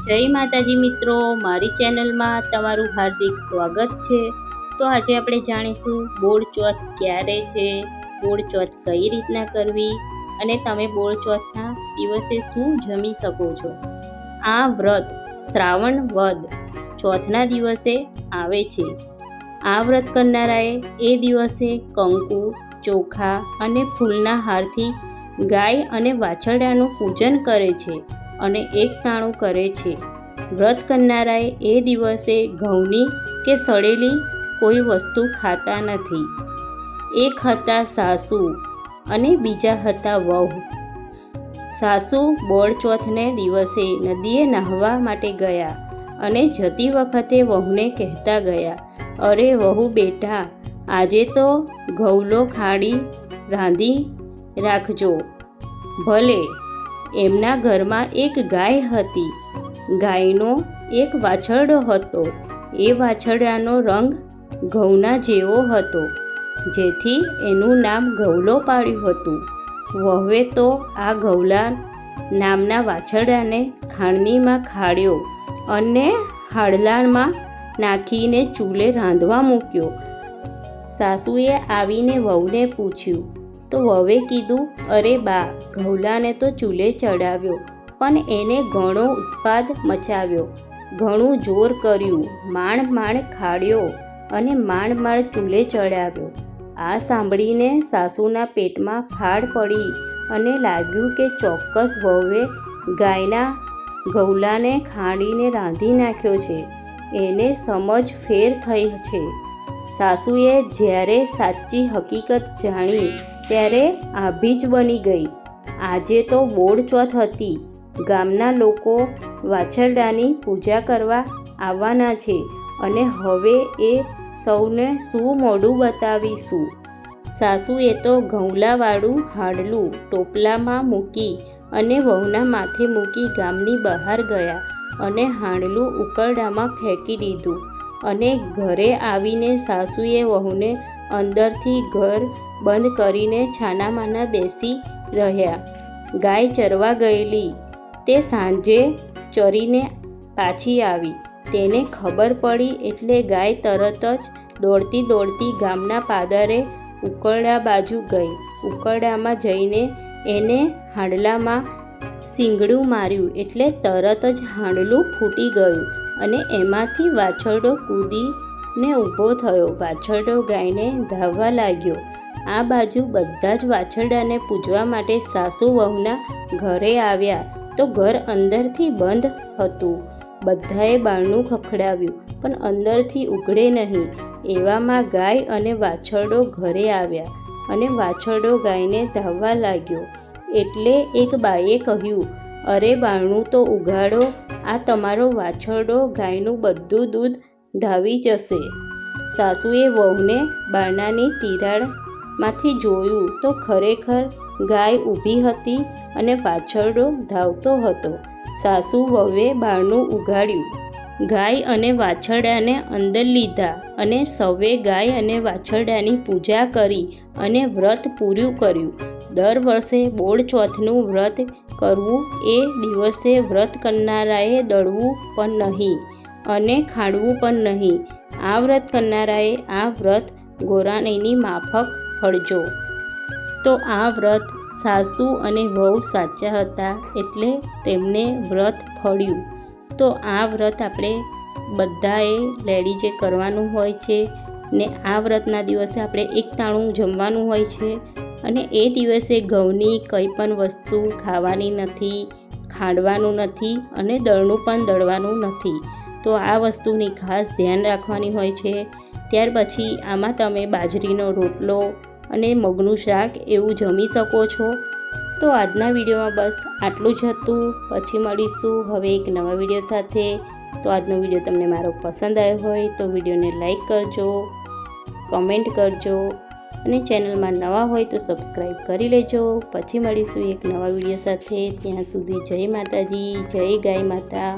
જય માતાજી મિત્રો, મારી ચેનલમાં તમારું હાર્દિક સ્વાગત છે। તો આજે આપણે જાણીશું બોળ ચોથ ક્યારે છે, બોળ ચોથ કઈ રીતના કરવી અને તમે બોળ ચોથના દિવસે શું જમી શકો છો। આ વ્રત શ્રાવણ વદ ચોથના દિવસે આવે છે। આ વ્રત કરનારાએ એ દિવસે કંકુ, ચોખા અને ફૂલના હારથી ગાય અને વાછરડાનું પૂજન કરે છે અને એક ટાણું કરે છે। વ્રત કરનારાએ એ દિવસે ઘઉંની કે સડેલી કોઈ વસ્તુ ખાતા નથી। એક હતા સાસુ અને બીજા હતા વહુ। સાસુ બોળ ચોથને દિવસે નદીએ નહાવા માટે ગયા અને જતી વખતે વહુને કહેતા ગયા, અરે વહુ બેટા, આજે તો ઘઉલો ખાડી રાંધી રાખજો। ભલે એમના ઘરમાં એક ગાય હતી। ગાયનો એક વાછરડો હતો। એ વાછરડાનો રંગ ઘઉંના જેવો હતો, જેથી એનું નામ ઘઉલો પાડ્યું હતું। વહુએ તો આ ઘઉલા નામના વાછરડાને ખાણનીમાં ખાડ્યો અને હાડલામાં નાખીને ચૂલે રાંધવા મૂક્યો। સાસુએ આવીને વહુને પૂછ્યું તો વહુએ કીધું, અરે બા, ઘઉલાને તો ચૂલે ચડાવ્યો, પણ એને ઘણો ઉત્પાદ મચાવ્યો, ઘણું જોર કર્યું, માંડ માંડ ખાડ્યો અને માંડ માંડ ચૂલે ચડાવ્યો। આ સાંભળીને સાસુના પેટમાં ફાડ પડી અને લાગ્યું કે ચોક્કસ વહુએ ગાયના ઘઉલાને ખાંડીને રાંધી નાખ્યો છે। એને સમજ ફેર થઈ છે। સાસુએ જ્યારે સાચી હકીકત જાણી ત્યારે આભી જ બની ગઈ। આજે તો બોળ ચોથ હતી। ગામના લોકો વાછરડાની પૂજા કરવા આવવાના છે અને હવે એ સૌને શું મોઢું બતાવીશું। સાસુએ તો ઘઉલાવાળું હાડલું ટોપલામાં મૂકી અને વહુના માથે મૂકી ગામની બહાર ગયા અને હાડલું ઉકરડામાં ફેંકી દીધું અને ઘરે આવીને સાસુએ વહુને અંદરથી ઘર બંધ કરીને છાનામાના બેસી રહ્યા। ગાય ચરવા ગયેલી તે સાંજે ચરીને પાછી આવી। તેને ખબર પડી એટલે ગાય તરત જ દોડતી દોડતી ગામના પાદરે ઉકરડા બાજુ ગઈ। ઉકરડામાં જઈને એને હાંડલામાં શીંગડું માર્યું એટલે તરત જ હાંડલું ફૂટી ગયું અને એમાંથી વાછરડો કૂદીને ઊભો થયો। વાછરડો ગાયને ધાવવા લાગ્યો। આ બાજુ બધા જ વાછરડાને પૂજવા માટે સાસુ વહુના ઘરે આવ્યા તો ઘર અંદરથી બંધ હતું। બધાએ બારણું ખખડાવ્યું પણ અંદરથી ઉઘડે નહીં। એવામાં ગાય અને વાછરડો ઘરે આવ્યા અને વાછરડો ગાયને ધાવવા લાગ્યો। એટલે એક બાઈએ કહ્યું, અરે બારણું તો ઉઘાડો, આ તમારો વાછરડો ગાયનું બધું દૂધ ધાવી જશે। સાસુએ વહુને બારણાની તિરાડમાંથી જોયું તો ખરેખર ગાય ઊભી હતી અને વાછરડો ધાવતો હતો। સાસુ વહુએ બારણું ઉઘાડ્યું, ગાય અને વાછરડાને અંદર લીધા અને સૌએ ગાય અને વાછરડાની પૂજા કરી અને વ્રત પૂરું કર્યું। દર વર્ષે બોળ ચોથનું વ્રત કરવું એ દિવસે વ્રત કરનારાએ દળવું પણ નહીં અને ખાંડવું પણ નહીં। આ વ્રત કરનારાએ આ વ્રત ગોરાણીની માફક ફળજો। તો આ વ્રત સાસુ અને વહુ સાચા હતા એટલે તેમને વ્રત ફળ્યું। તો આ વ્રત આપણે બધાએ લેડીઝે કરવાનું હોય છે ને આ વ્રતના દિવસે આપણે એક ટાણું જમવાનું હોય છે અને એ દિવસે ઘઉંની કંઈ પણ વસ્તુ ખાવાની નથી, ખાંડવાનું નથી અને દળનું પણ દળવાનું નથી। તો આ વસ્તુની ખાસ ધ્યાન રાખવાની હોય છે। ત્યાર પછી આમાં તમે બાજરીનો રોટલો અને મગનું શાક એવું જમી શકો છો। તો આજના વિડીયોમાં બસ આટલું જ હતું। પછી મળીશું હવે એક નવા વિડીયો સાથે। તો આજનો વિડીયો તમને મારો પસંદ આવ્યો હોય તો વિડીયોને લાઈક કરજો, કમેન્ટ કરજો અને ચેનલમાં નવા હોય તો સબસ્ક્રાઈબ કરી લેજો। પછી મળીશું એક નવા વિડીયો સાથે। ત્યાં સુધી જય માતાજી, જય ગાય માતા।